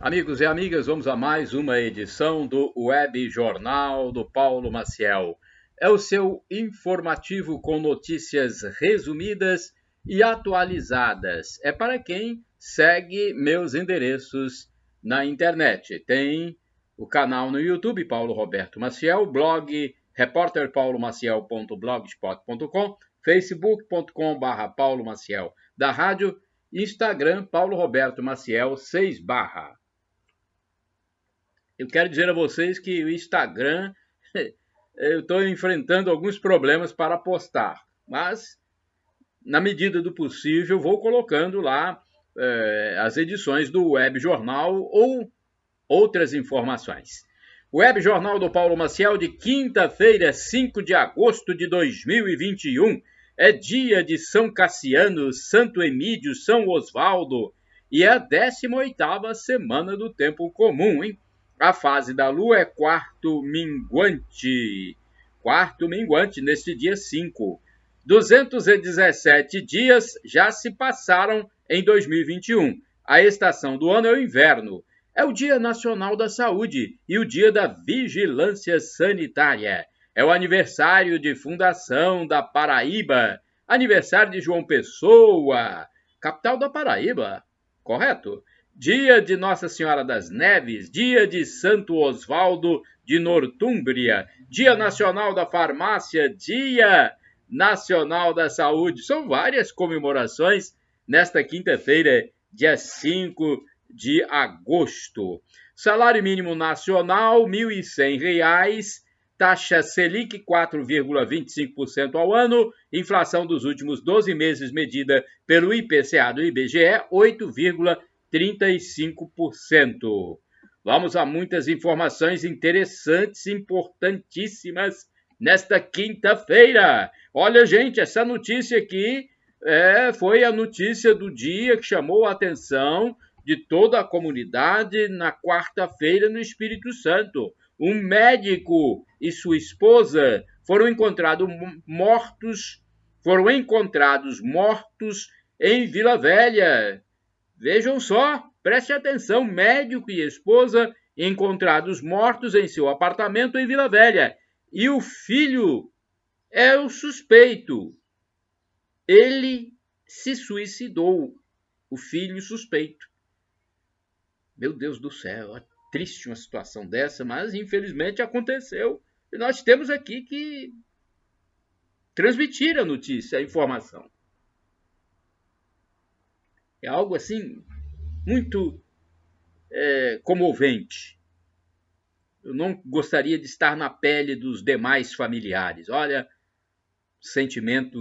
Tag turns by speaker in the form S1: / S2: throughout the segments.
S1: Amigos e amigas, vamos a mais uma edição do Web Jornal do Paulo Maciel. É o seu informativo com notícias resumidas e atualizadas. É para quem segue meus endereços na internet. Tem o canal no YouTube, Paulo Roberto Maciel, blog repórterpaulomaciel.blogspot.com, facebook.com/Paulo Maciel, da rádio, Instagram, Paulo Roberto Maciel 6 barra. Eu quero dizer a vocês que o Instagram, eu estou enfrentando alguns problemas para postar, mas na medida do possível vou colocando lá as edições do Web Jornal ou outras informações. Web Jornal do Paulo Maciel de quinta-feira, 5 de agosto de 2021. É dia de São Cassiano, Santo Emídio, São Osvaldo e é a 18ª semana do tempo comum, hein? A fase da Lua é quarto minguante. Quarto minguante neste dia 5. 217 dias já se passaram em 2021. A estação do ano é o inverno. É o Dia Nacional da Saúde e o Dia da Vigilância Sanitária. É o aniversário de fundação da Paraíba. Aniversário de João Pessoa, capital da Paraíba. Correto? Dia de Nossa Senhora das Neves, dia de Santo Osvaldo de Nortúmbria, Dia Nacional da Farmácia, Dia Nacional da Saúde. São várias comemorações nesta quinta-feira, dia 5 de agosto. Salário mínimo nacional, R$ 1.100. Taxa Selic 4,25% ao ano. Inflação dos últimos 12 meses medida pelo IPCA do IBGE, 8,35%. Vamos a muitas informações interessantes, importantíssimas, nesta quinta-feira. Olha, gente, essa notícia aqui foi a notícia do dia que chamou a atenção de toda a comunidade na quarta-feira no Espírito Santo. Um médico e sua esposa foram encontrados mortos em Vila Velha. Vejam só, preste atenção, médico e esposa encontrados mortos em seu apartamento em Vila Velha. E o filho é o suspeito. Ele se suicidou, o filho suspeito. Meu Deus do céu, é triste uma situação dessa, mas infelizmente aconteceu. E nós temos aqui que transmitir a notícia, a informação. É algo assim muito comovente. Eu não gostaria de estar na pele dos demais familiares. Olha, sentimento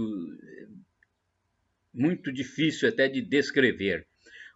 S1: muito difícil até de descrever.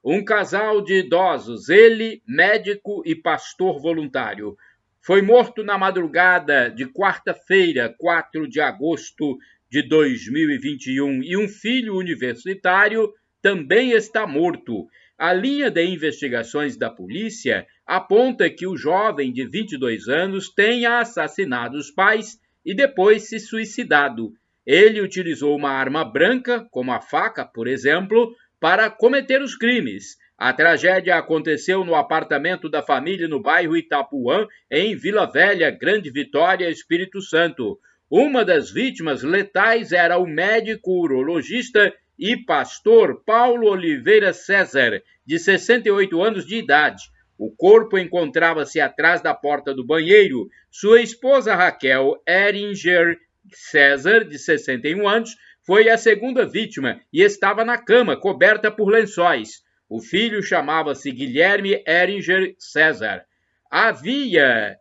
S1: Um casal de idosos, ele, médico e pastor voluntário, foi morto na madrugada de quarta-feira, 4 de agosto de 2021, e um filho universitário também está morto. A linha de investigações da polícia aponta que o jovem de 22 anos tenha assassinado os pais e depois se suicidado. Ele utilizou uma arma branca, como a faca, por exemplo, para cometer os crimes. A tragédia aconteceu no apartamento da família no bairro Itapuã, em Vila Velha, Grande Vitória, Espírito Santo. Uma das vítimas letais era o médico urologista e pastor Paulo Oliveira César, de 68 anos de idade. O corpo encontrava-se atrás da porta do banheiro. Sua esposa Raquel Eringer César, de 61 anos, foi a segunda vítima e estava na cama, coberta por lençóis. O filho chamava-se Guilherme Eringer César. Havia,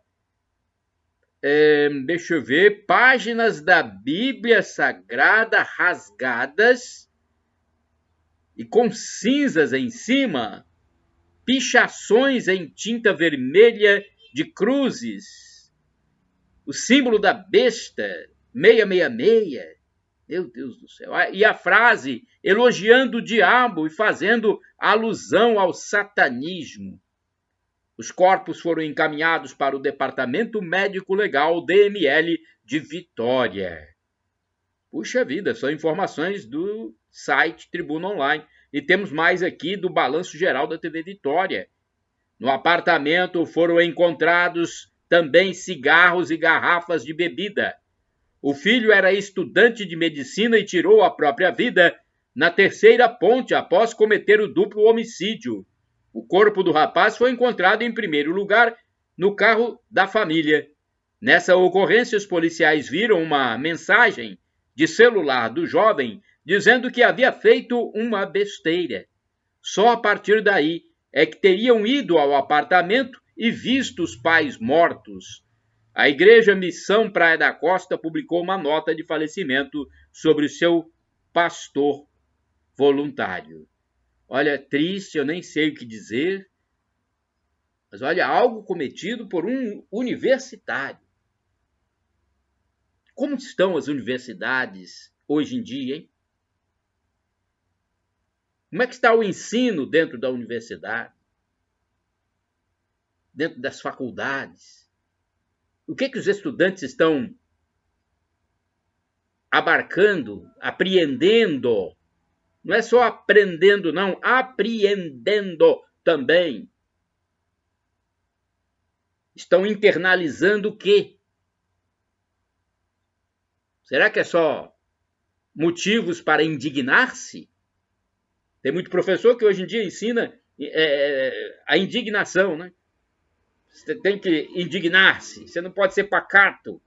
S1: páginas da Bíblia Sagrada rasgadas e com cinzas em cima, pichações em tinta vermelha de cruzes, o símbolo da besta, 666. Meu Deus do céu. E a frase elogiando o diabo e fazendo alusão ao satanismo. Os corpos foram encaminhados para o Departamento Médico Legal DML de Vitória. Puxa vida, são informações do site Tribuna Online. E temos mais aqui do Balanço Geral da TV Vitória. No apartamento foram encontrados também cigarros e garrafas de bebida. O filho era estudante de medicina e tirou a própria vida na terceira ponte após cometer o duplo homicídio. O corpo do rapaz foi encontrado em primeiro lugar no carro da família. Nessa ocorrência, os policiais viram uma mensagem de celular do jovem dizendo que havia feito uma besteira. Só a partir daí é que teriam ido ao apartamento e visto os pais mortos. A Igreja Missão Praia da Costa publicou uma nota de falecimento sobre o seu pastor voluntário. Olha, triste, eu nem sei o que dizer, mas olha, algo cometido por um universitário. Como estão as universidades hoje em dia, hein? Como é que está o ensino dentro da universidade? Dentro das faculdades? O que os estudantes estão abarcando, apreendendo? Não é só aprendendo, não, apreendendo também. Estão internalizando o quê? Será que é só motivos para indignar-se? Tem muito professor que hoje em dia ensina a indignação, né? Você tem que indignar-se, você não pode ser pacato.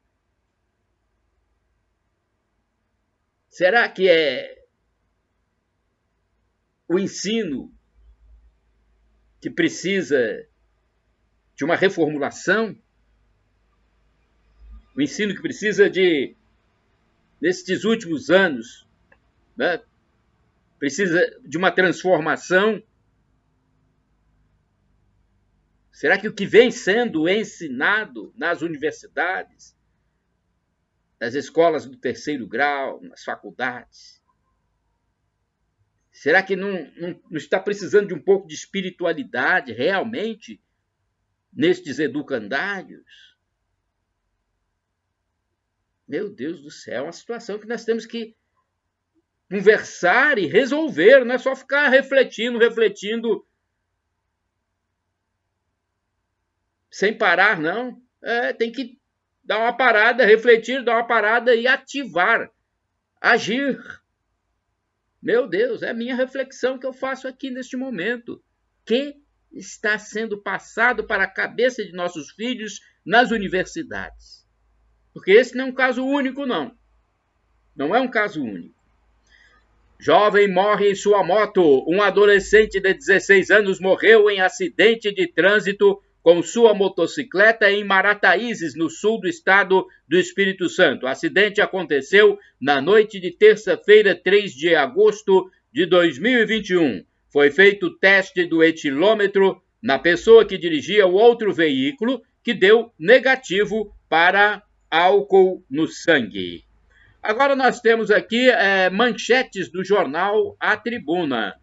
S1: Será que é o ensino que precisa de uma reformulação? O ensino que precisa de, nestes últimos anos, né, precisa de uma transformação? Será que o que vem sendo ensinado nas universidades, nas escolas do terceiro grau, nas faculdades, será que não está precisando de um pouco de espiritualidade realmente nestes educandários? Meu Deus do céu, é uma situação que nós temos que conversar e resolver, não é só ficar refletindo sem parar, não. Tem que dar uma parada, refletir, dar uma parada e ativar, agir. Meu Deus, é a minha reflexão que eu faço aqui neste momento. O que está sendo passado para a cabeça de nossos filhos nas universidades? Porque esse não é um caso único, não. Não é um caso único. Jovem morre em sua moto. Um adolescente de 16 anos morreu em acidente de trânsito com sua motocicleta em Marataízes, no sul do estado do Espírito Santo. O acidente aconteceu na noite de terça-feira, 3 de agosto de 2021. Foi feito o teste do etilômetro na pessoa que dirigia o outro veículo, que deu negativo para álcool no sangue. Agora nós temos aqui manchetes do jornal A Tribuna.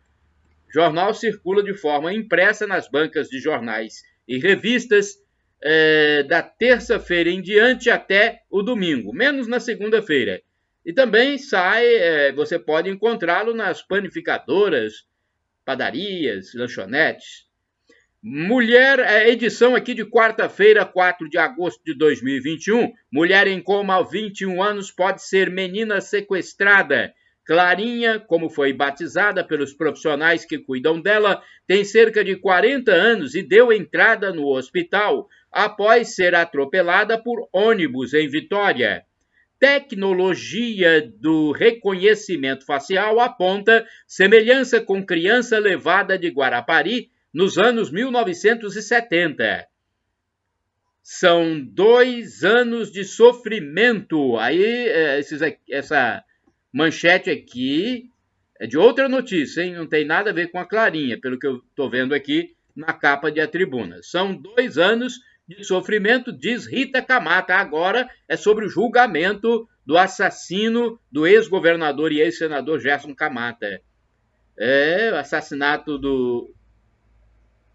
S1: O jornal circula de forma impressa nas bancas de jornais e revistas da terça-feira em diante até o domingo, menos na segunda-feira. E também você pode encontrá-lo nas panificadoras, padarias, lanchonetes. Edição aqui de quarta-feira, 4 de agosto de 2021. Mulher em coma aos 21 anos pode ser menina sequestrada. Clarinha, como foi batizada pelos profissionais que cuidam dela, tem cerca de 40 anos e deu entrada no hospital após ser atropelada por ônibus em Vitória. Tecnologia do reconhecimento facial aponta semelhança com criança levada de Guarapari nos anos 1970. São 2 anos de sofrimento. Aí, essa manchete aqui é de outra notícia, hein? Não tem nada a ver com a Clarinha, pelo que eu estou vendo aqui na capa de A Tribuna. São 2 anos de sofrimento, diz Rita Camata. Agora é sobre o julgamento do assassino do ex-governador e ex-senador Gerson Camata. O assassinato do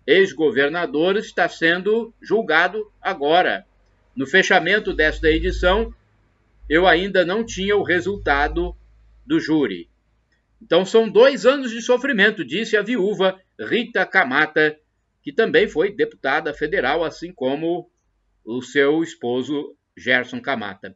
S1: ex-governador está sendo julgado agora. No fechamento desta edição, eu ainda não tinha o resultado do júri. Então são 2 anos de sofrimento, disse a viúva Rita Camata, que também foi deputada federal, assim como o seu esposo Gerson Camata.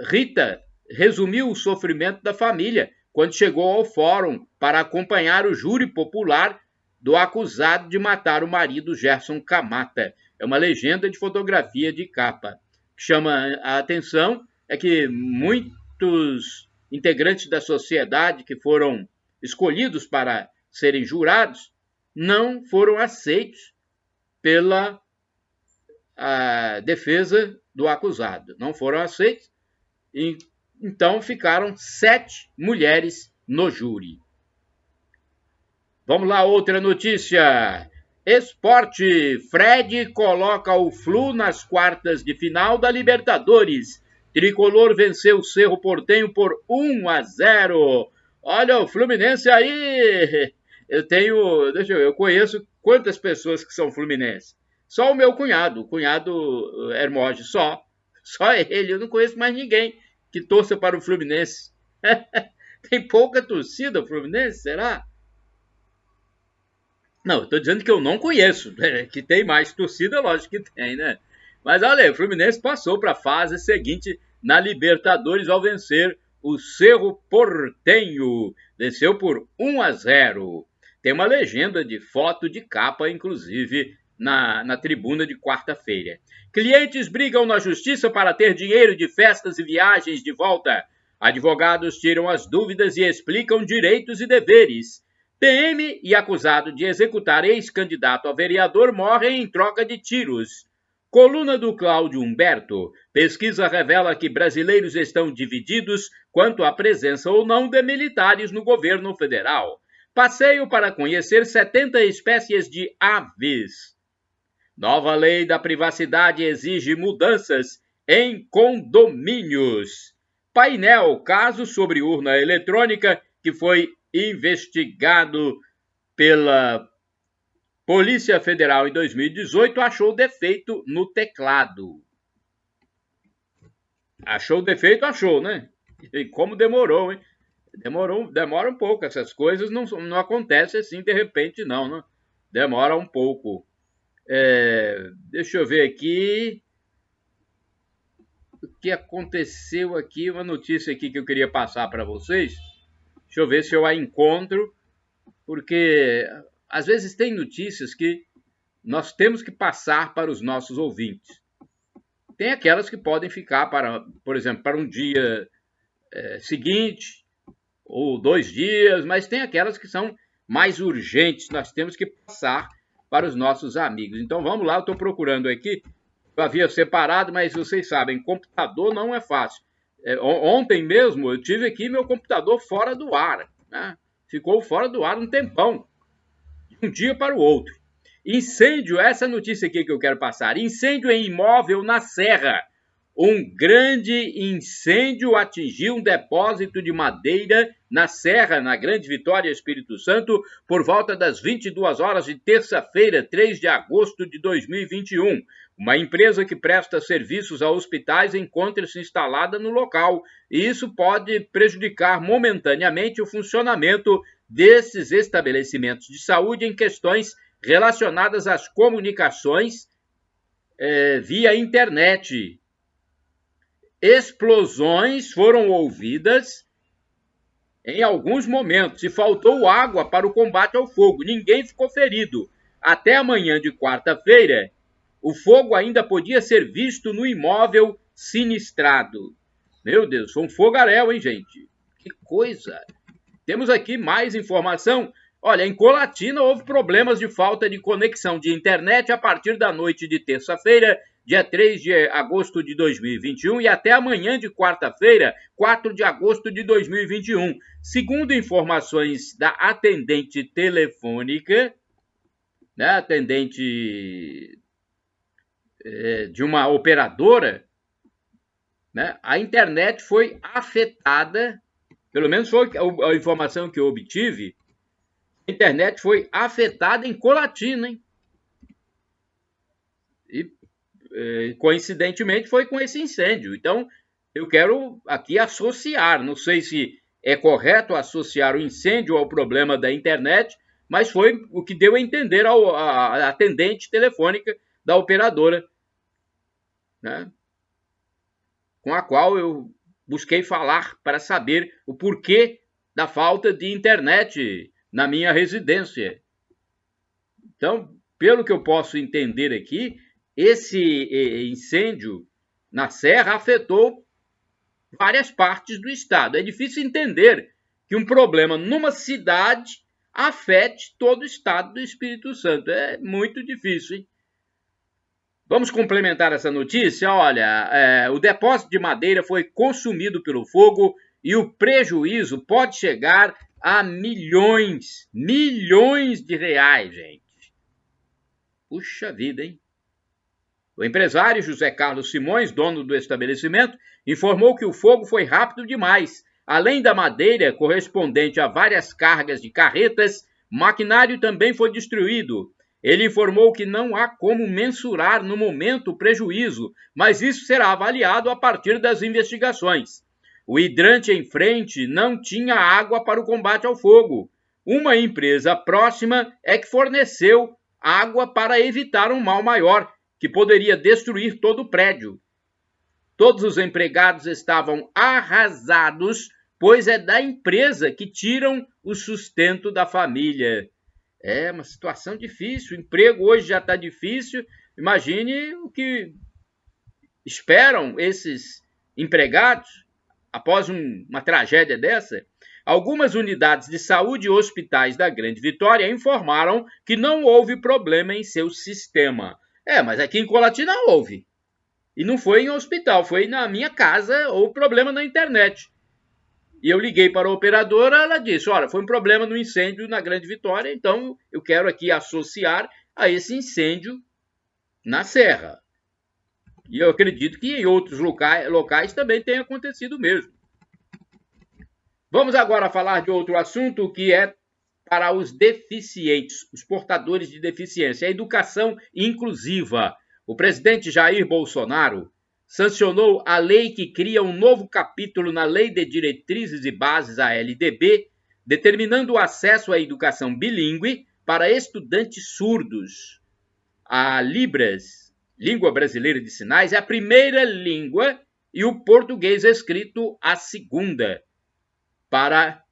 S1: Rita resumiu o sofrimento da família quando chegou ao fórum para acompanhar o júri popular do acusado de matar o marido Gerson Camata. É uma legenda de fotografia de capa. O que chama a atenção é que muitos integrantes da sociedade que foram escolhidos para serem jurados não foram aceitos pela defesa do acusado. Não foram aceitos, e então ficaram 7 mulheres no júri. Vamos lá, outra notícia. Esporte. Fred coloca o Flu nas quartas de final da Libertadores. Tricolor venceu o Cerro Porteño por 1-0. Olha o Fluminense aí. Eu conheço quantas pessoas que são fluminenses. Só o meu cunhado, o cunhado Hermógenes, só ele. Eu não conheço mais ninguém que torça para o Fluminense. Tem pouca torcida o Fluminense, será? Não, estou dizendo que eu não conheço. Que tem mais torcida, lógico que tem, né? Mas olha aí, o Fluminense passou para a fase seguinte na Libertadores ao vencer o Cerro Porteño. Venceu por 1-0. Tem uma legenda de foto de capa, inclusive, na tribuna de quarta-feira. Clientes brigam na justiça para ter dinheiro de festas e viagens de volta. Advogados tiram as dúvidas e explicam direitos e deveres. PM e acusado de executar ex-candidato a vereador morrem em troca de tiros. Coluna do Cláudio Humberto. Pesquisa revela que brasileiros estão divididos quanto à presença ou não de militares no governo federal. Passeio para conhecer 70 espécies de aves. Nova lei da privacidade exige mudanças em condomínios. Painel, caso sobre urna eletrônica que foi investigado pela Polícia Federal em 2018, achou defeito no teclado. Achou defeito, achou, né? E como demorou, hein? Demora um pouco. Essas coisas não acontecem assim de repente, não, né? Demora um pouco. Deixa eu ver aqui. O que aconteceu aqui? Uma notícia aqui que eu queria passar para vocês. Deixa eu ver se eu a encontro. Porque às vezes tem notícias que nós temos que passar para os nossos ouvintes. Tem aquelas que podem ficar, por exemplo, para um dia seguinte, ou 2 dias, mas tem aquelas que são mais urgentes, nós temos que passar para os nossos amigos. Então vamos lá, eu estou procurando aqui, eu havia separado, mas vocês sabem, computador não é fácil. Ontem mesmo eu tive aqui meu computador fora do ar, né? Ficou fora do ar um tempão, de um dia para o outro. Incêndio, essa notícia aqui que eu quero passar. Incêndio em imóvel na Serra. Um grande incêndio atingiu um depósito de madeira na Serra, na Grande Vitória, Espírito Santo, por volta das 22 horas de terça-feira, 3 de agosto de 2021. Uma empresa que presta serviços a hospitais encontra-se instalada no local, e isso pode prejudicar momentaneamente o funcionamento desses estabelecimentos de saúde em questões relacionadas às comunicações via internet. Explosões foram ouvidas em alguns momentos e faltou água para o combate ao fogo. Ninguém ficou ferido. Até amanhã de quarta-feira, o fogo ainda podia ser visto no imóvel sinistrado. Meu Deus, foi um fogaréu, hein, gente? Que coisa! Temos aqui mais informação. Olha, em Colatina houve problemas de falta de conexão de internet a partir da noite de terça-feira, dia 3 de agosto de 2021, e até amanhã de quarta-feira, 4 de agosto de 2021. Segundo informações da atendente telefônica, né, atendente de uma operadora, né, a internet foi afetada, pelo menos foi a informação que eu obtive, a internet foi afetada em Colatina, hein? E, coincidentemente, foi com esse incêndio. Então, eu quero aqui associar, não sei se é correto associar o incêndio ao problema da internet, mas foi o que deu a entender a atendente telefônica da operadora, né, com a qual eu busquei falar para saber o porquê da falta de internet na minha residência. Então, pelo que eu posso entender aqui, esse incêndio na Serra afetou várias partes do estado. É difícil entender que um problema numa cidade afete todo o estado do Espírito Santo. É muito difícil, hein? Vamos complementar essa notícia? Olha, o depósito de madeira foi consumido pelo fogo e o prejuízo pode chegar a milhões de reais, gente. Puxa vida, hein? O empresário José Carlos Simões, dono do estabelecimento, informou que o fogo foi rápido demais. Além da madeira correspondente a várias cargas de carretas, maquinário também foi destruído. Ele informou que não há como mensurar no momento o prejuízo, mas isso será avaliado a partir das investigações. O hidrante em frente não tinha água para o combate ao fogo. Uma empresa próxima é que forneceu água para evitar um mal maior, que poderia destruir todo o prédio. Todos os empregados estavam arrasados, pois é da empresa que tiram o sustento da família. É uma situação difícil, o emprego hoje já está difícil, imagine o que esperam esses empregados após uma tragédia dessa. Algumas unidades de saúde e hospitais da Grande Vitória informaram que não houve problema em seu sistema. Mas aqui em Colatina houve. E não foi em hospital, foi na minha casa ou problema na internet. E eu liguei para a operadora, ela disse, olha, foi um problema no incêndio na Grande Vitória, então eu quero aqui associar a esse incêndio na Serra. E eu acredito que em outros locais também tenha acontecido mesmo. Vamos agora falar de outro assunto que é para os deficientes, os portadores de deficiência, a educação inclusiva. O presidente Jair Bolsonaro sancionou a lei que cria um novo capítulo na Lei de Diretrizes e Bases, a LDB, determinando o acesso à educação bilíngue para estudantes surdos. A Libras, língua brasileira de sinais, é a primeira língua e o português escrito a segunda para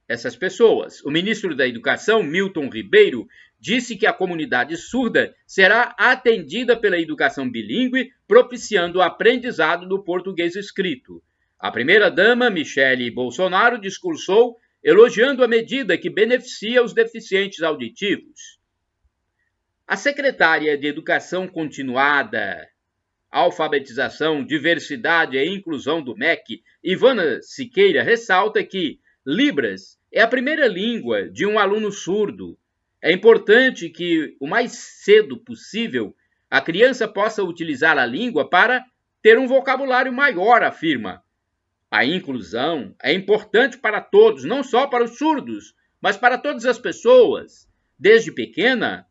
S1: essas pessoas. O ministro da Educação, Milton Ribeiro, disse que a comunidade surda será atendida pela educação bilíngue, propiciando o aprendizado do português escrito. A primeira-dama, Michele Bolsonaro, discursou elogiando a medida que beneficia os deficientes auditivos. A secretária de Educação Continuada, Alfabetização, Diversidade e Inclusão do MEC, Ivana Siqueira, ressalta que Libras é a primeira língua de um aluno surdo. É importante que, o mais cedo possível, a criança possa utilizar a língua para ter um vocabulário maior, afirma. A inclusão é importante para todos, não só para os surdos, mas para todas as pessoas. Desde pequena,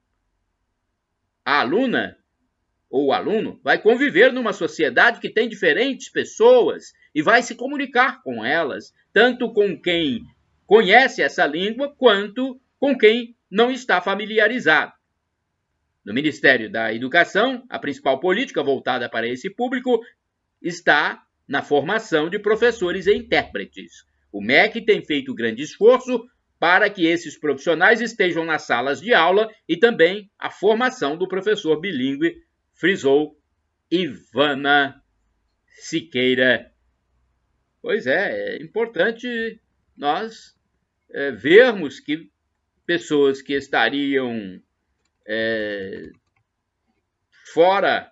S1: a aluna ou o aluno vai conviver numa sociedade que tem diferentes pessoas e vai se comunicar com elas, tanto com quem conhece essa língua, quanto com quem não está familiarizado. No Ministério da Educação, a principal política voltada para esse público está na formação de professores e intérpretes. O MEC tem feito grande esforço para que esses profissionais estejam nas salas de aula e também a formação do professor bilíngue, frisou Ivana Siqueira. Pois é importante nós vermos que pessoas que estariam fora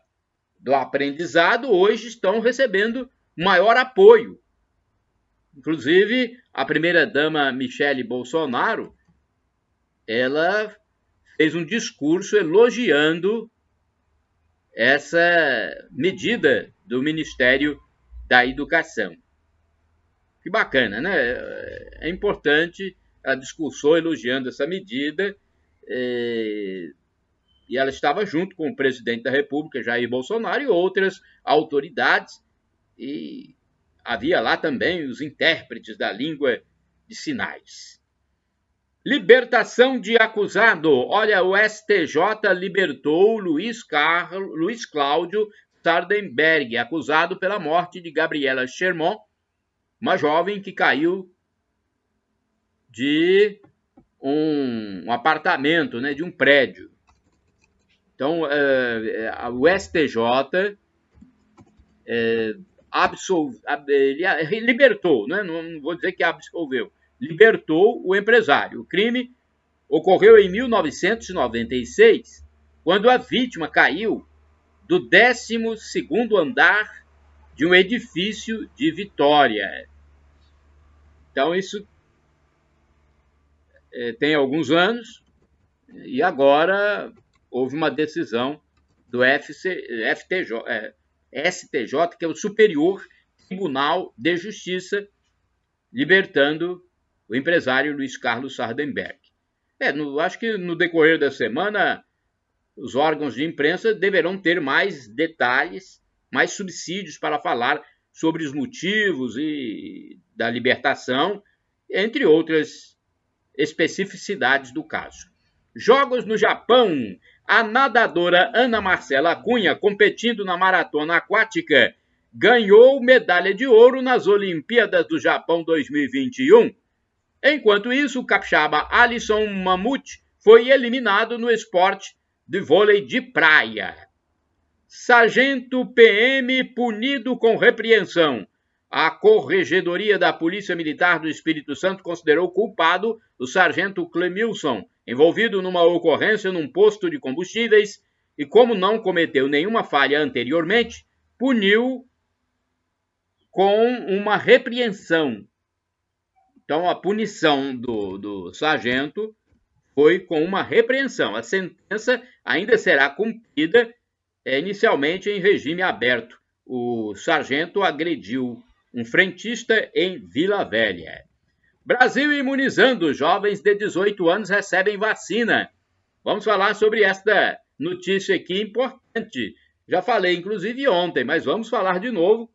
S1: do aprendizado hoje estão recebendo maior apoio. Inclusive, a primeira-dama Michele Bolsonaro, ela fez um discurso elogiando essa medida do Ministério da Educação. Que bacana, né? É importante, ela discursou elogiando essa medida e ela estava junto com o presidente da República, Jair Bolsonaro, e outras autoridades, e havia lá também os intérpretes da língua de sinais. Libertação de acusado. Olha, o STJ libertou Luiz Cláudio Sardenberg, acusado pela morte de Gabriela Chermont, uma jovem que caiu de um apartamento, né, de um prédio. Então, o STJ ele libertou, né? Não vou dizer que absolveu, libertou o empresário. O crime ocorreu em 1996, quando a vítima caiu do 12º andar de um edifício de Vitória. Então, isso tem alguns anos, e agora houve uma decisão do STJ, que é o Superior Tribunal de Justiça, libertando o empresário Luiz Carlos Sardenberg. Acho que no decorrer da semana, os órgãos de imprensa deverão ter mais detalhes, mais subsídios para falar sobre os motivos da libertação, entre outras especificidades do caso. Jogos no Japão. A nadadora Ana Marcela Cunha, competindo na maratona aquática, ganhou medalha de ouro nas Olimpíadas do Japão 2021. Enquanto isso, o capixaba Alisson Mamute foi eliminado no esporte de vôlei de praia. Sargento PM punido com repreensão. A Corregedoria da Polícia Militar do Espírito Santo considerou culpado o sargento Clemilson, envolvido numa ocorrência num posto de combustíveis, e como não cometeu nenhuma falha anteriormente, puniu com uma repreensão. Então, a punição do sargento foi com uma repreensão. A sentença ainda será cumprida inicialmente em regime aberto. O sargento agrediu um frentista em Vila Velha. Brasil imunizando. Jovens de 18 anos recebem vacina. Vamos falar sobre esta notícia aqui importante. Já falei, inclusive, ontem, mas vamos falar de novo.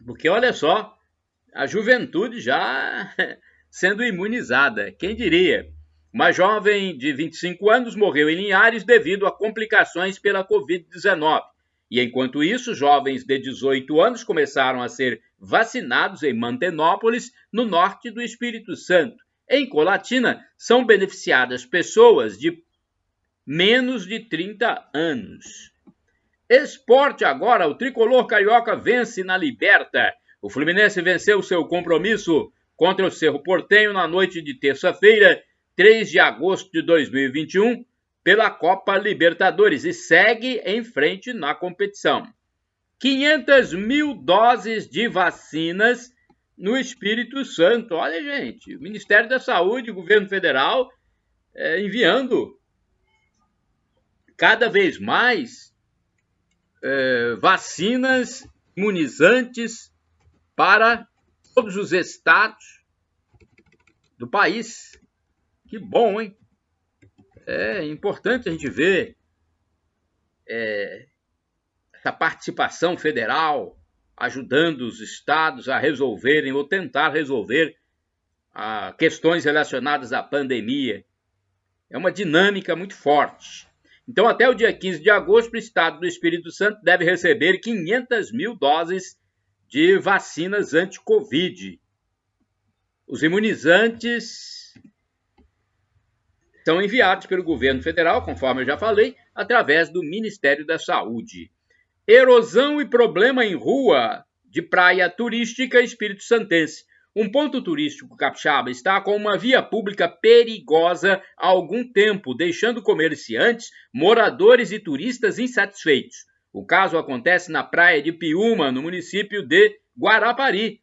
S1: Porque, olha só, a juventude já sendo imunizada. Quem diria? Uma jovem de 25 anos morreu em Linhares devido a complicações pela Covid-19. E, enquanto isso, jovens de 18 anos começaram a ser vacinados em Mantenópolis, no norte do Espírito Santo. Em Colatina, são beneficiadas pessoas de menos de 30 anos. Esporte agora, o tricolor carioca vence na Liberta. O Fluminense venceu seu compromisso contra o Cerro Porteño na noite de terça-feira, 3 de agosto de 2021, pela Copa Libertadores e segue em frente na competição. 500 mil doses de vacinas no Espírito Santo. Olha, gente, o Ministério da Saúde, o governo federal, enviando cada vez mais vacinas imunizantes para todos os estados do país. Que bom, hein? É importante a gente ver essa participação federal ajudando os estados a resolverem ou tentar resolver questões relacionadas à pandemia. É uma dinâmica muito forte. Então, até o dia 15 de agosto, o estado do Espírito Santo deve receber 500 mil doses de vacinas anti-Covid. Os imunizantes são enviados pelo governo federal, conforme eu já falei, através do Ministério da Saúde. Erosão e problema em rua de praia turística espírito-santense. Um ponto turístico capixaba está com uma via pública perigosa há algum tempo, deixando comerciantes, moradores e turistas insatisfeitos. O caso acontece na praia de Piúma, no município de Guarapari,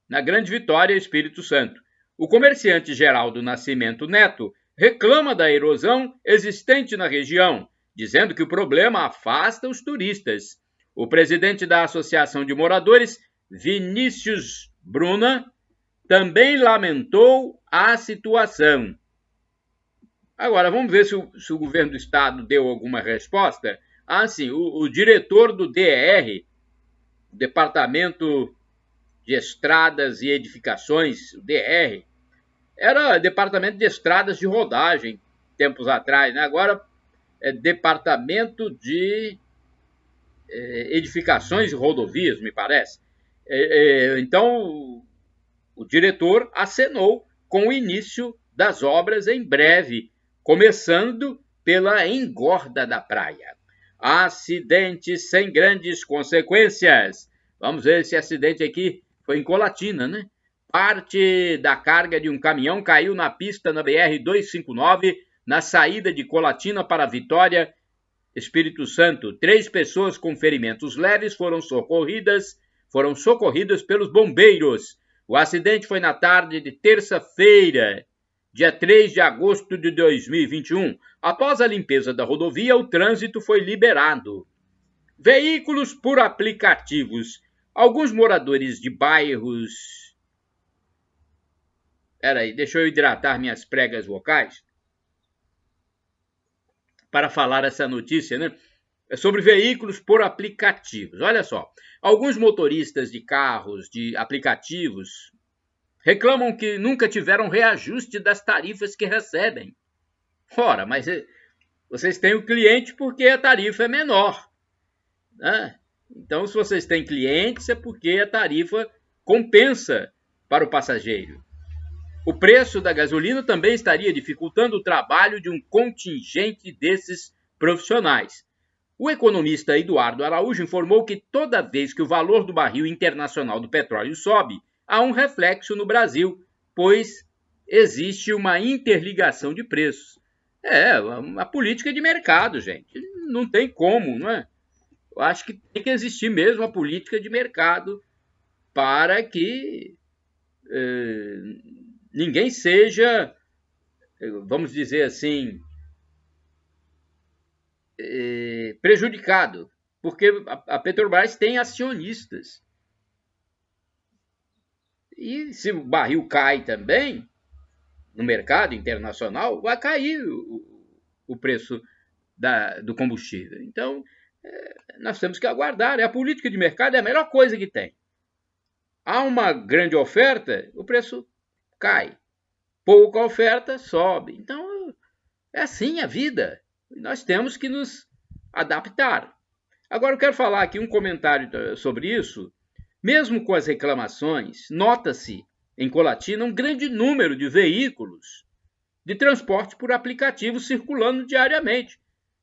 S1: na Grande Vitória, Espírito Santo. O comerciante Geraldo Nascimento Neto reclama da erosão existente na região, dizendo que o problema afasta os turistas. O presidente da Associação de Moradores, Vinícius Bruna, também lamentou a situação. Agora, vamos ver se o governo do estado deu alguma resposta. Sim, o diretor do DER, Departamento de Estradas e Edificações, o DER, Era departamento de estradas de rodagem, tempos atrás, né? Agora é departamento de edificações e rodovias, me parece. Então, o diretor acenou com o início das obras em breve, começando pela engorda da praia. Acidente sem grandes consequências. Vamos ver esse acidente aqui foi em Colatina, né? Parte da carga de um caminhão caiu na pista na BR-259, na saída de Colatina para Vitória, Espírito Santo. 3 pessoas com ferimentos leves foram socorridas pelos bombeiros. O acidente foi na tarde de terça-feira, dia 3 de agosto de 2021. Após a limpeza da rodovia, o trânsito foi liberado. Veículos por aplicativos. Alguns moradores de bairros... Peraí, deixa eu hidratar minhas pregas vocais para falar essa notícia, né? É sobre veículos por aplicativos. Olha só, alguns motoristas de carros, de aplicativos, reclamam que nunca tiveram reajuste das tarifas que recebem. Ora, mas vocês têm o cliente porque a tarifa é menor, né? Então, se vocês têm clientes, é porque a tarifa compensa para o passageiro. O preço da gasolina também estaria dificultando o trabalho de um contingente desses profissionais. O economista Eduardo Araújo informou que toda vez que o valor do barril internacional do petróleo sobe, há um reflexo no Brasil, pois existe uma interligação de preços. É uma política de mercado, gente. Não tem como, não é? Eu acho que tem que existir mesmo a política de mercado para que ninguém seja, vamos dizer assim, prejudicado, porque a Petrobras tem acionistas. E se o barril cai também no mercado internacional, vai cair o preço do combustível. Então, nós temos que aguardar. A política de mercado é a melhor coisa que tem. Há uma grande oferta, o preço cai. Pouca oferta, sobe. Então, é assim a vida. Nós temos que nos adaptar. Agora, eu quero falar aqui um comentário sobre isso. Mesmo com as reclamações, nota-se em Colatina um grande número de veículos de transporte por aplicativo circulando diariamente.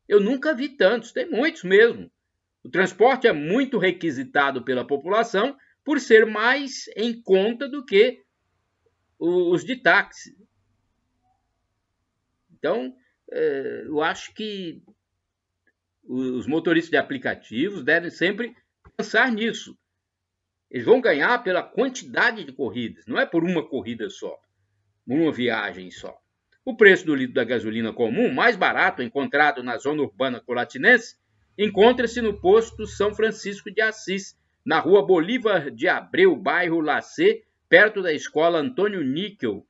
S1: Eu nunca vi tantos, tem muitos mesmo. O transporte é muito requisitado pela população por ser mais em conta do que os de táxi. Então, eu acho que os motoristas de aplicativos devem sempre pensar nisso. Eles vão ganhar pela quantidade de corridas, não é por uma corrida só, uma viagem só. O preço do litro da gasolina comum, mais barato, encontrado na zona urbana colatinense, encontra-se no posto São Francisco de Assis, na rua Bolívar de Abreu, bairro Lacê, perto da escola Antônio Níquel.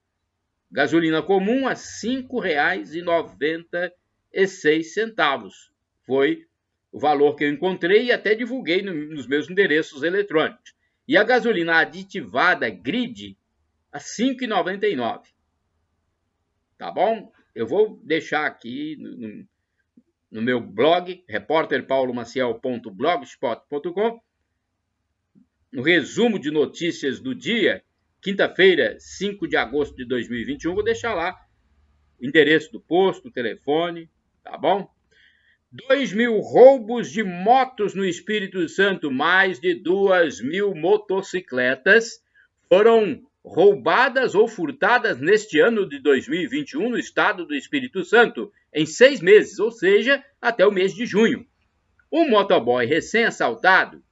S1: Gasolina comum a R$ 5,96. Foi o valor que eu encontrei e até divulguei nos meus endereços eletrônicos. E a gasolina aditivada Grid a R$ 5,99. Tá bom? Eu vou deixar aqui no meu blog, repórterpaulomaciel.blogspot.com, no resumo de notícias do dia, quinta-feira, 5 de agosto de 2021, vou deixar lá o endereço do posto, o telefone, tá bom? 2.000 roubos de motos no Espírito Santo, mais de 2.000 motocicletas foram roubadas ou furtadas neste ano de 2021 no estado do Espírito Santo, em 6 meses, ou seja, até o mês de junho. Um motoboy recém-assaltado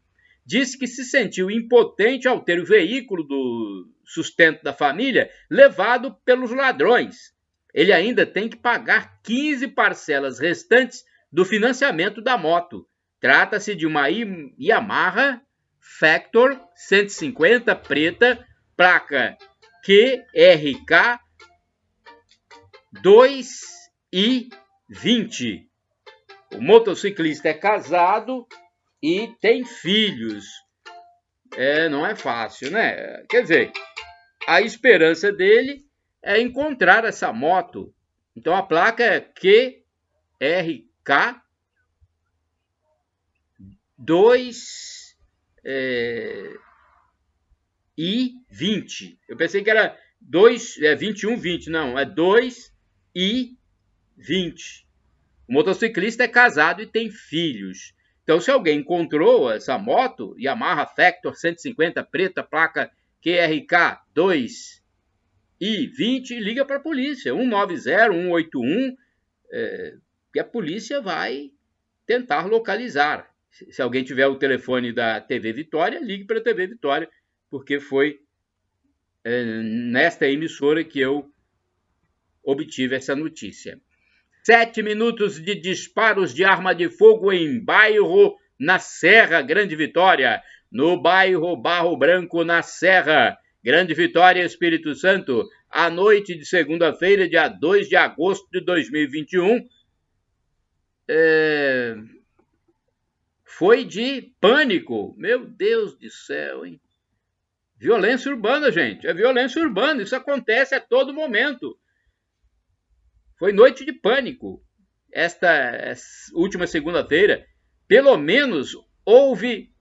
S1: disse que se sentiu impotente ao ter o veículo do sustento da família levado pelos ladrões. Ele ainda tem que pagar 15 parcelas restantes do financiamento da moto. Trata-se de uma Yamaha Factor 150 preta, placa QRK 2I20. O motociclista é casado e tem filhos. Não é fácil, né? Quer dizer, a esperança dele é encontrar essa moto. Então a placa é QRK 2I20. Eu pensei que era 2120, não, é 2I20. O motociclista é casado e tem filhos. Então, se alguém encontrou essa moto, Yamaha Factor 150 preta, placa QRK 2I20, liga para a polícia, 190, 181, que a polícia vai tentar localizar. Se alguém tiver o telefone da TV Vitória, ligue para a TV Vitória, porque foi nesta emissora que eu obtive essa notícia. 7 minutos de disparos de arma de fogo em bairro na Serra, Grande Vitória. No bairro Barro Branco, na Serra, Grande Vitória, Espírito Santo, à noite de segunda-feira, dia 2 de agosto de 2021, foi de pânico. Meu Deus do céu, hein? Violência urbana, gente. É violência urbana. Isso acontece a todo momento. Foi noite de pânico. Esta última segunda-feira, pelo menos houve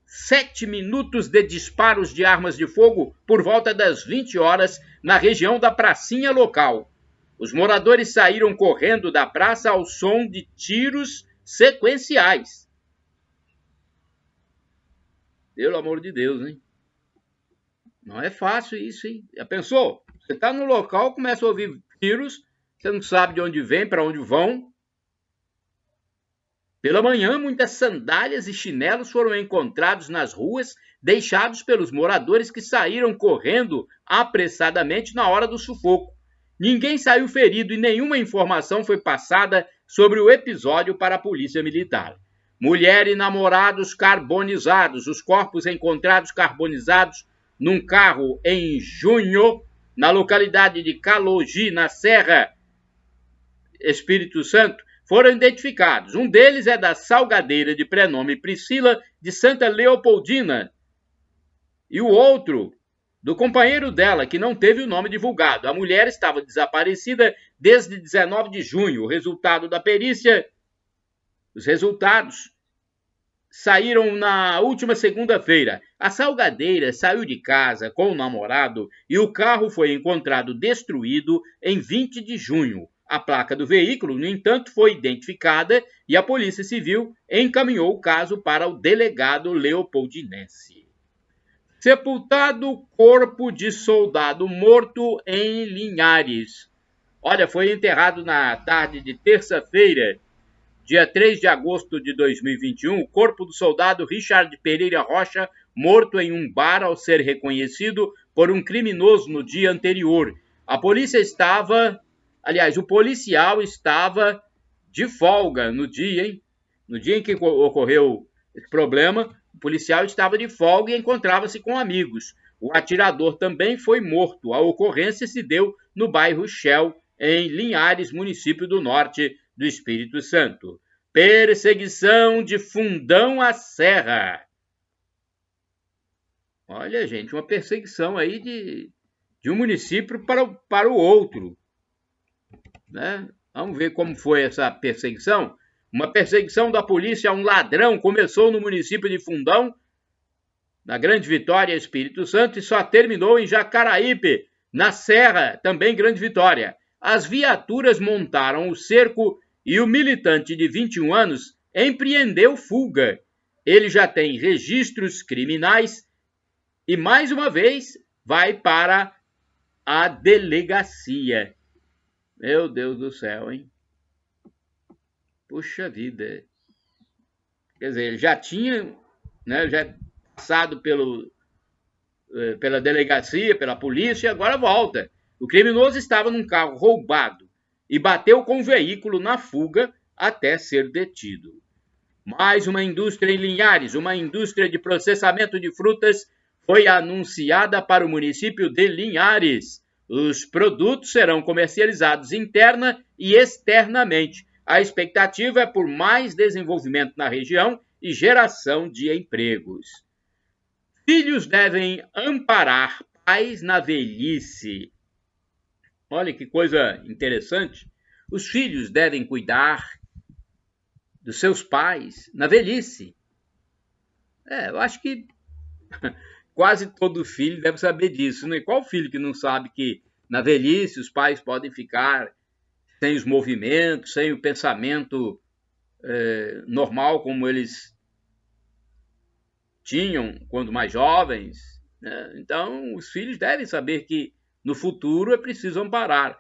S1: 7 minutos de disparos de armas de fogo por volta das 20 horas na região da pracinha local. Os moradores saíram correndo da praça ao som de tiros sequenciais. Pelo amor de Deus, hein? Não é fácil isso, hein? Já pensou? Você está no local, começa a ouvir tiros, você não sabe de onde vem, para onde vão. Pela manhã, muitas sandálias e chinelos foram encontrados nas ruas, deixados pelos moradores que saíram correndo apressadamente na hora do sufoco. Ninguém saiu ferido e nenhuma informação foi passada sobre o episódio para a polícia militar. Mulher e namorados carbonizados. Os corpos encontrados carbonizados num carro em junho, na localidade de Calogi, na Serra, Espírito Santo, foram identificados. Um deles é da salgadeira de prenome Priscila de Santa Leopoldina e o outro do companheiro dela, que não teve o nome divulgado. A mulher estava desaparecida desde 19 de junho. O resultado da perícia, os resultados saíram na última segunda-feira. A salgadeira saiu de casa com o namorado e o carro foi encontrado destruído em 20 de junho. A placa do veículo, no entanto, foi identificada e a Polícia Civil encaminhou o caso para o delegado leopoldinense. Sepultado corpo de soldado morto em Linhares. Olha, foi enterrado na tarde de terça-feira, dia 3 de agosto de 2021, o corpo do soldado Richard Pereira Rocha, morto em um bar ao ser reconhecido por um criminoso no dia anterior. A polícia estava... Aliás, o policial estava de folga no dia, hein? No dia em que ocorreu esse problema, o policial estava de folga e encontrava-se com amigos. O atirador também foi morto. A ocorrência se deu no bairro Shell, em Linhares, município do Norte do Espírito Santo. Perseguição de Fundão à Serra. Olha, gente, uma perseguição aí de um município para o outro. Né? Vamos ver como foi essa perseguição. Uma perseguição da polícia a um ladrão começou no município de Fundão, na Grande Vitória, Espírito Santo, e só terminou em Jacaraípe, na Serra, também Grande Vitória. As viaturas montaram o cerco e o militante de 21 anos empreendeu fuga. Ele já tem registros criminais e, mais uma vez, vai para a delegacia. Meu Deus do céu, hein? Puxa vida. Quer dizer, ele já tinha, né, já passado pela delegacia, pela polícia, e agora volta. O criminoso estava num carro roubado e bateu com o veículo na fuga até ser detido. Mais uma indústria em Linhares, uma indústria de processamento de frutas, foi anunciada para o município de Linhares. Os produtos serão comercializados interna e externamente. A expectativa é por mais desenvolvimento na região e geração de empregos. Filhos devem amparar pais na velhice. Olha que coisa interessante. Os filhos devem cuidar dos seus pais na velhice. Eu acho que quase todo filho deve saber disso, né? Qual filho que não sabe que na velhice os pais podem ficar sem os movimentos, sem o pensamento normal como eles tinham quando mais jovens, né? Então, os filhos devem saber que no futuro é preciso amparar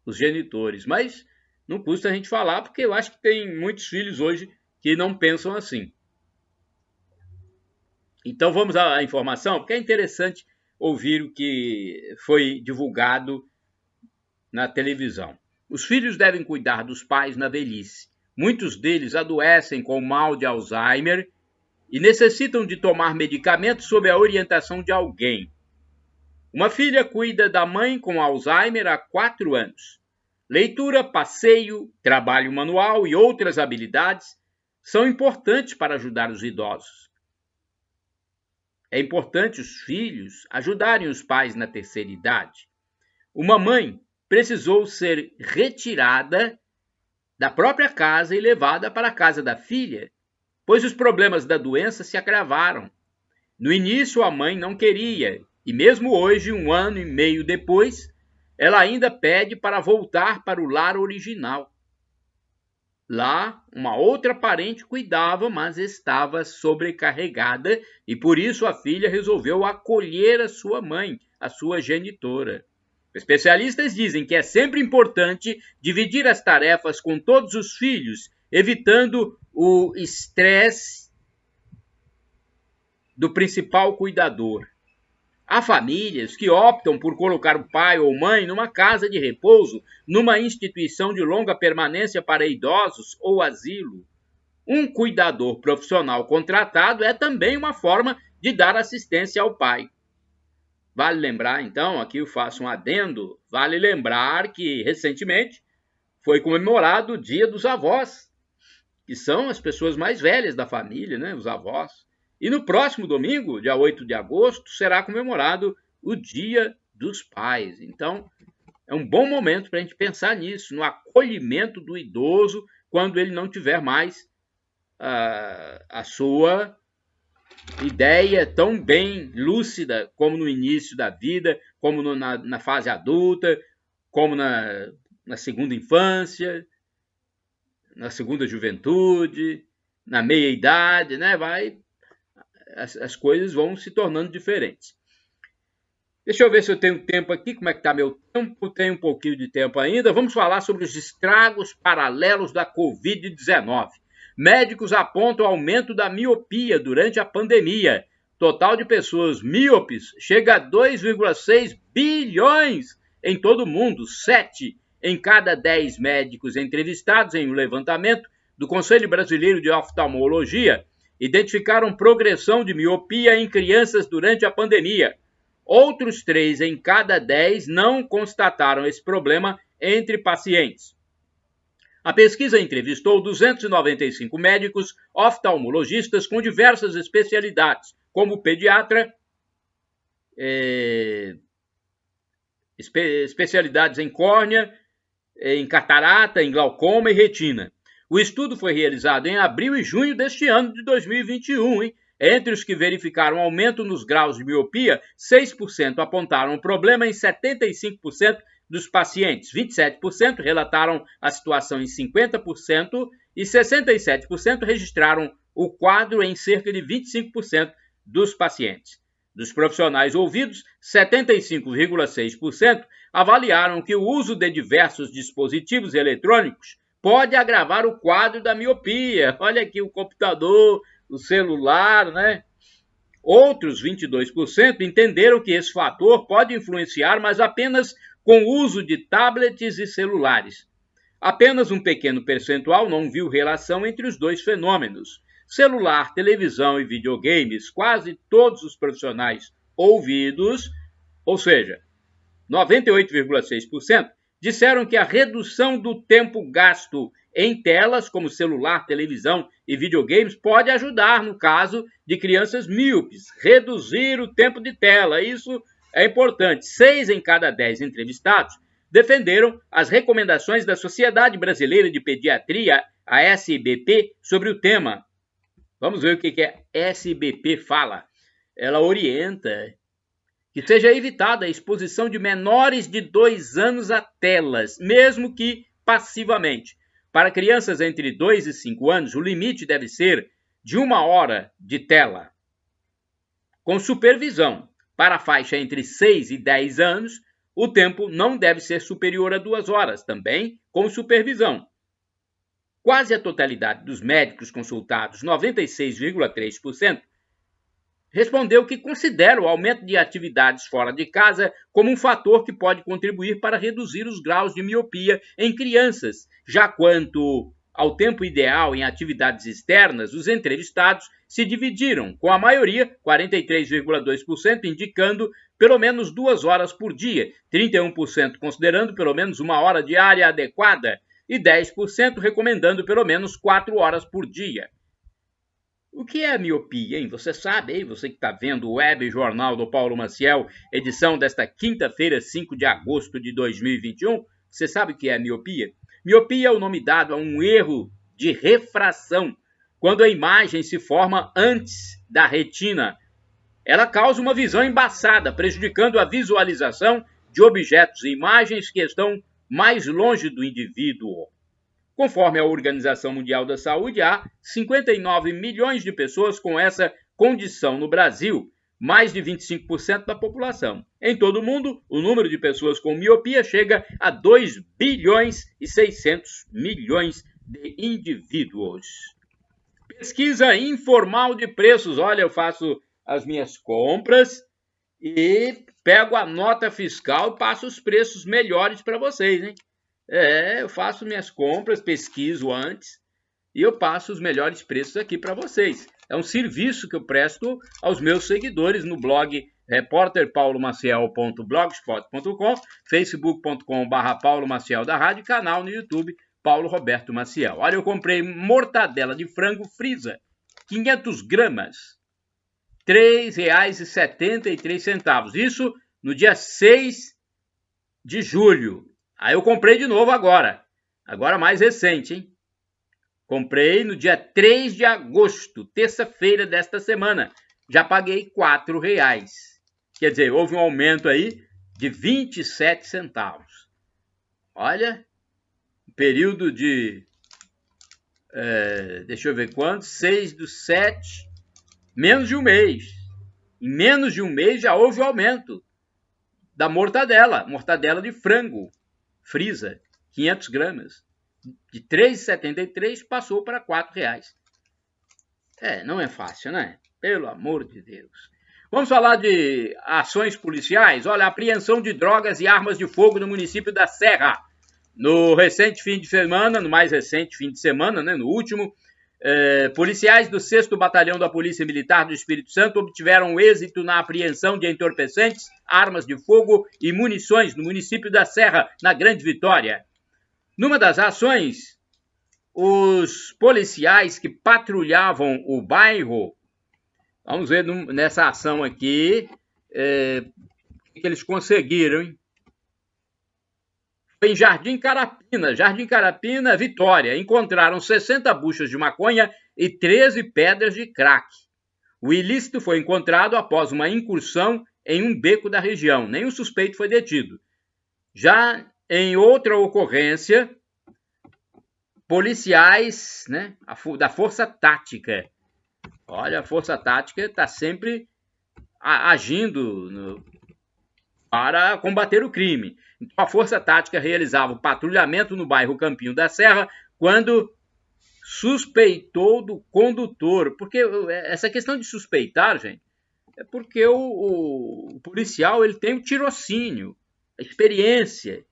S1: os genitores, mas não custa a gente falar, porque eu acho que tem muitos filhos hoje que não pensam assim. Então vamos à informação, porque é interessante ouvir o que foi divulgado na televisão. Os filhos devem cuidar dos pais na velhice. Muitos deles adoecem com o mal de Alzheimer e necessitam de tomar medicamentos sob a orientação de alguém. Uma filha cuida da mãe com Alzheimer há 4 anos. Leitura, passeio, trabalho manual e outras habilidades são importantes para ajudar os idosos. É importante os filhos ajudarem os pais na terceira idade. Uma mãe precisou ser retirada da própria casa e levada para a casa da filha, pois os problemas da doença se agravaram. No início, a mãe não queria, e mesmo hoje, 1 ano e meio depois, ela ainda pede para voltar para o lar original. Lá, uma outra parente cuidava, mas estava sobrecarregada e por isso a filha resolveu acolher a sua mãe, a sua genitora. Especialistas dizem que é sempre importante dividir as tarefas com todos os filhos, evitando o estresse do principal cuidador. Há famílias que optam por colocar o pai ou mãe numa casa de repouso, numa instituição de longa permanência para idosos ou asilo. Um cuidador profissional contratado é também uma forma de dar assistência ao pai. Vale lembrar, então, aqui eu faço um adendo, vale lembrar que recentemente foi comemorado o Dia dos Avós, que são as pessoas mais velhas da família, né, os avós. E no próximo domingo, dia 8 de agosto, será comemorado o Dia dos Pais. Então, é um bom momento para a gente pensar nisso, no acolhimento do idoso quando ele não tiver mais a sua ideia tão bem lúcida como no início da vida, como na fase adulta, como na segunda infância, na segunda juventude, na meia-idade, né? As coisas vão se tornando diferentes. Deixa eu ver se eu tenho tempo aqui. Como é que está meu tempo? Tenho um pouquinho de tempo ainda. Vamos falar sobre os estragos paralelos da Covid-19. Médicos apontam aumento da miopia durante a pandemia. Total de pessoas míopes chega a 2,6 bilhões em todo o mundo. 7 em cada 10 médicos entrevistados em um levantamento do Conselho Brasileiro de Oftalmologia identificaram progressão de miopia em crianças durante a pandemia. Outros 3 em cada 10 não constataram esse problema entre pacientes. A pesquisa entrevistou 295 médicos oftalmologistas com diversas especialidades, como pediatra, especialidades em córnea, em catarata, em glaucoma e retina. O estudo foi realizado em abril e junho deste ano de 2021. Entre os que verificaram aumento nos graus de miopia, 6% apontaram problema em 75% dos pacientes. 27% relataram a situação em 50% e 67% registraram o quadro em cerca de 25% dos pacientes. Dos profissionais ouvidos, 75,6% avaliaram que o uso de diversos dispositivos eletrônicos pode agravar o quadro da miopia. Olha aqui o computador, o celular, né? Outros 22% entenderam que esse fator pode influenciar, mas apenas com o uso de tablets e celulares. Apenas um pequeno percentual não viu relação entre os dois fenômenos. Celular, televisão e videogames, quase todos os profissionais ouvidos, ou seja, 98,6%, disseram que a redução do tempo gasto em telas, como celular, televisão e videogames, pode ajudar no caso de crianças míopes, reduzir o tempo de tela. Isso é importante. 6 em cada 10 entrevistados defenderam as recomendações da Sociedade Brasileira de Pediatria, a SBP, sobre o tema. Vamos ver o que a SBP fala. Ela orienta que seja evitada a exposição de menores de 2 anos a telas, mesmo que passivamente. Para crianças entre 2 e 5 anos, o limite deve ser de 1 hora de tela, com supervisão. Para a faixa entre 6 e 10 anos, o tempo não deve ser superior a 2 horas, também com supervisão. Quase a totalidade dos médicos consultados, 96,3%, respondeu que considera o aumento de atividades fora de casa como um fator que pode contribuir para reduzir os graus de miopia em crianças. Já quanto ao tempo ideal em atividades externas, os entrevistados se dividiram, com a maioria, 43,2%, indicando pelo menos 2 horas por dia, 31% considerando pelo menos 1 hora diária adequada e 10% recomendando pelo menos 4 horas por dia. O que é a miopia, hein? Você sabe, hein? Você que está vendo o Web Jornal do Paulo Maciel, edição desta quinta-feira, 5 de agosto de 2021. Você sabe o que é a miopia? Miopia é o nome dado a um erro de refração, quando a imagem se forma antes da retina. Ela causa uma visão embaçada, prejudicando a visualização de objetos e imagens que estão mais longe do indivíduo. Conforme a Organização Mundial da Saúde, há 59 milhões de pessoas com essa condição no Brasil, mais de 25% da população. Em todo o mundo, o número de pessoas com miopia chega a 2 bilhões e 600 milhões de indivíduos. Pesquisa informal de preços. Olha, eu faço as minhas compras e pego a nota fiscal e passo os preços melhores para vocês, hein? Eu faço minhas compras, pesquiso antes e eu passo os melhores preços aqui para vocês. É um serviço que eu presto aos meus seguidores no blog repórterpaulomaciel.blogspot.com, facebook.com/Paulo Maciel da Rádio, canal no YouTube Paulo Roberto Maciel. Olha, eu comprei mortadela de frango Frisa, 500 gramas, R$ 3,73. Isso no dia 6 de julho. Aí eu comprei de novo agora mais recente, hein? Comprei no dia 3 de agosto, terça-feira desta semana. Já paguei R$ 4,00. Quer dizer, houve um aumento aí de 27 centavos. Olha, período de... deixa eu ver quanto, 6/7, menos de um mês. Em menos de um mês já houve o aumento da mortadela de frango Frisa, 500 gramas. De R$ 3,73 passou para R$ 4,00. Não é fácil, né? Pelo amor de Deus. Vamos falar de ações policiais. Olha, apreensão de drogas e armas de fogo no município da Serra. No recente fim de semana, no mais recente fim de semana, né, no último, policiais do 6º Batalhão da Polícia Militar do Espírito Santo obtiveram êxito na apreensão de entorpecentes, armas de fogo e munições no município da Serra, na Grande Vitória. Numa das ações, os policiais que patrulhavam o bairro, vamos ver nessa ação aqui, o que eles conseguiram, hein? Em Jardim Carapina, Vitória, encontraram 60 buchas de maconha e 13 pedras de crack. O ilícito foi encontrado após uma incursão em um beco da região. Nenhum suspeito foi detido. Já em outra ocorrência, policiais, né, da Força Tática. Olha, a Força Tática está sempre agindo para combater o crime. Então, a Força Tática realizava o patrulhamento no bairro Campinho da Serra quando suspeitou do condutor. Porque essa questão de suspeitar, gente, é porque o policial ele tem o tirocínio, a experiência.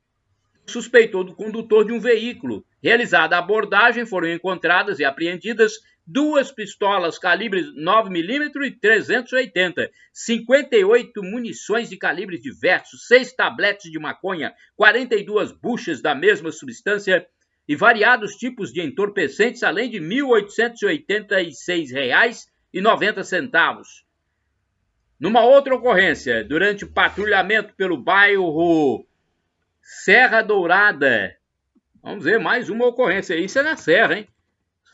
S1: Suspeitou do condutor de um veículo. Realizada a abordagem, foram encontradas e apreendidas 2 pistolas calibre 9mm e 380, 58 munições de calibres diversos, 6 tabletes de maconha, 42 buchas da mesma substância e variados tipos de entorpecentes, além de R$ 1.886,90. Numa outra ocorrência, durante o patrulhamento pelo bairro Serra Dourada. Vamos ver mais uma ocorrência. Isso é na Serra, hein?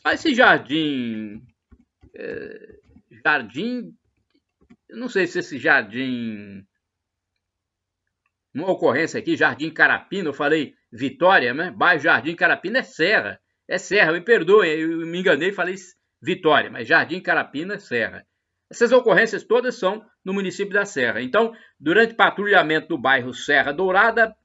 S1: Olha esse jardim. Jardim. Eu não sei se esse jardim. Uma ocorrência aqui, Jardim Carapina. Eu falei Vitória, né? Bairro Jardim Carapina é Serra. É Serra, me perdoem, eu me enganei e falei Vitória, mas Jardim Carapina é Serra. Essas ocorrências todas são no município da Serra. Então, durante patrulhamento do bairro Serra Dourada,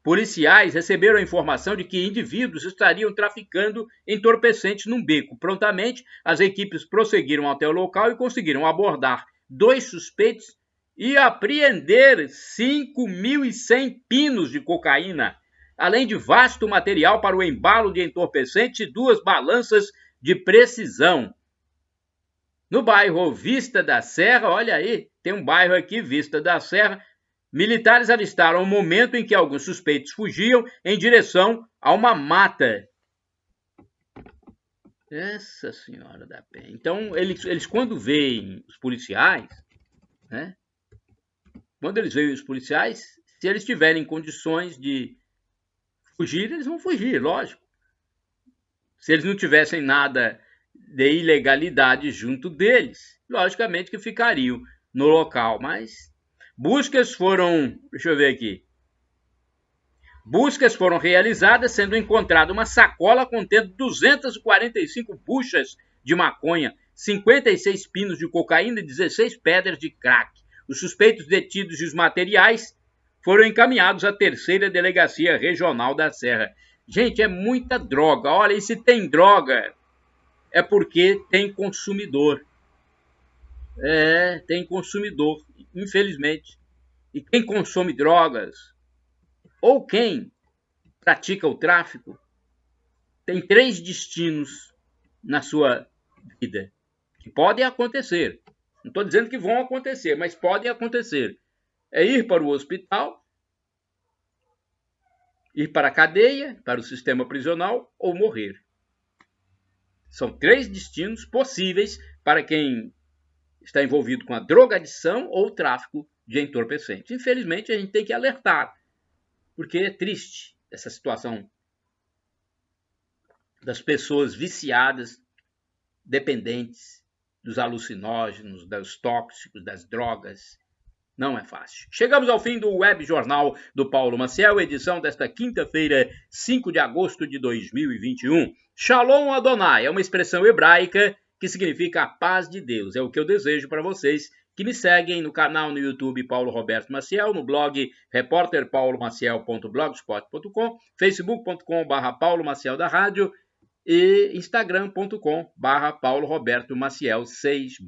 S1: policiais receberam a informação de que indivíduos estariam traficando entorpecentes num beco. Prontamente, as equipes prosseguiram até o local e conseguiram abordar 2 suspeitos e apreender 5.100 pinos de cocaína, além de vasto material para o embalo de entorpecentes e 2 balanças de precisão. No bairro Vista da Serra, olha aí, tem um bairro aqui, Vista da Serra, militares avistaram o momento em que alguns suspeitos fugiam em direção a uma mata. Essa senhora da penha. Então, eles quando veem os policiais, né? Quando eles veem os policiais, se eles tiverem condições de fugir, eles vão fugir, lógico. Se eles não tivessem nada de ilegalidade junto deles, logicamente que ficariam no local, mas buscas foram, deixa eu ver aqui, buscas foram realizadas, sendo encontrada uma sacola contendo 245 buchas de maconha, 56 pinos de cocaína e 16 pedras de crack. Os suspeitos detidos e os materiais foram encaminhados à 3ª Delegacia Regional da Serra. Gente, é muita droga. Olha, e se tem droga, é porque tem consumidor. Tem consumidor, infelizmente. E quem consome drogas, ou quem pratica o tráfico, tem 3 destinos na sua vida, que podem acontecer. Não estou dizendo que vão acontecer, mas podem acontecer. É ir para o hospital, ir para a cadeia, para o sistema prisional ou morrer. São 3 destinos possíveis para quem está envolvido com a drogadição ou tráfico de entorpecentes. Infelizmente, a gente tem que alertar, porque é triste essa situação das pessoas viciadas, dependentes dos alucinógenos, dos tóxicos, das drogas. Não é fácil. Chegamos ao fim do Web Jornal do Paulo Maciel, edição desta quinta-feira, 5 de agosto de 2021. Shalom Adonai é uma expressão hebraica que significa a paz de Deus. É o que eu desejo para vocês que me seguem no canal no YouTube Paulo Roberto Maciel, no blog repórterpaulomaciel.blogspot.com, facebook.com/Paulo Maciel da Rádio e instagram.com/Paulo Roberto Maciel 6/.